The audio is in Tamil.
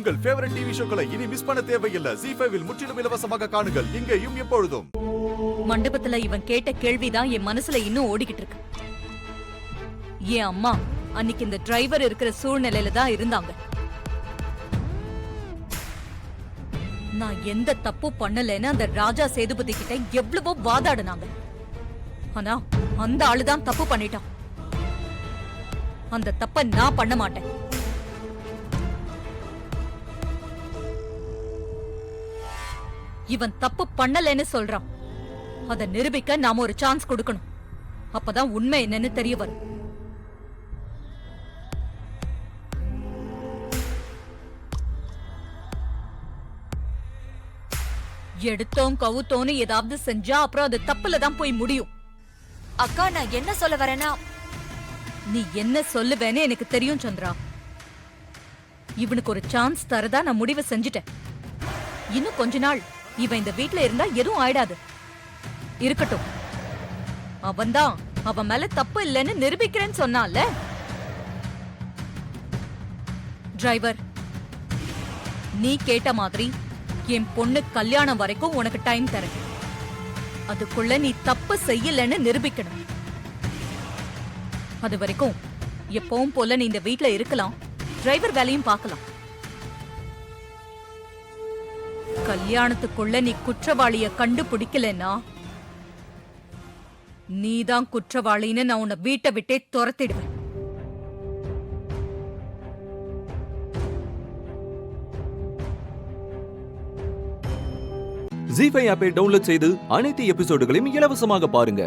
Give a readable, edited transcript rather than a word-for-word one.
உங்கள் ஃபேவரட் டிவி ஷோக்களை இனி மிஸ் பண்ண தேவையில்லை. ZEE5 இல் முற்றிலும் இலவசமாக காணுங்கள். இங்கேயும் எப்பொழுதும். மண்டபத்துல இவன் கேட்ட கேள்விதான் என் மனசுல இன்னும் ஓடிக்கிட்டு இருக்கு. என் அம்மா அன்னைக்கு இந்த டிரைவர் இருக்கிற சூழ்நிலையில தான் இருந்தாங்க. நான் எந்த தப்பு பண்ணலன்னு அந்த ராஜா சேதுபதி கிட்ட எவ்வளவோ வாதாடினாங்க. ஆனா அந்த ஆளுதான் தப்பு பண்ணிட்டான். அந்த தப்ப நான் பண்ண மாட்டேன். இவன் தப்பு பண்ணலன்னு சொல்றான். அத நிரூபிக்க நாம ஒரு சான்ஸ் கொடுக்கணும். அப்பதான் உண்மை என்னன்னு தெரிய வரும். எடுத்தோம் கவுத்தோன்னு ஏதாவது செஞ்சா அப்புறம் அது தப்புல தான் போய் முடியும். அக்கா, நான் என்ன சொல்ல வரேன்னா, நீ என்ன சொல்லுவேன்னு எனக்கு தெரியும் சந்திரா. இவனுக்கு ஒரு சான்ஸ் தரதா நான் முடிவை செஞ்சுட்டேன். இன்னும் கொஞ்ச நாள் இவன் இந்த வீட்ல இருந்தா எதுவும் ஆயிடாது. இருக்கட்டும், அவன்தான் அவன் மேல தப்பு இல்லைன்னு நிரூபிக்கிறேன்னு சொன்னான்ல. டிரைவர், நீ கேட்ட மாதிரி என் பொண்ணு கல்யாணம் வரைக்கும் உனக்கு டைம் தரேன். அதுக்குள்ள நீ தப்பு செய்யலன்னு நிரூபிக்கணும். அது வரைக்கும் எப்பவும் போல நீ இந்த வீட்ல இருக்கலாம், டிரைவர் வேலையும் பார்க்கலாம். கல்யாணத்துக்குள்ள நீ குற்றவாளிய கண்டுபிடிக்கலன்னா நீதான் குற்றவாளின்னு நான் உன்னை வீட்டை விட்டே துரத்திடுவேன். ZEE5 ஆப்பை டவுன்லோட் செய்து அனைத்து எபிசோடுகளையும் இலவசமாக பாருங்க.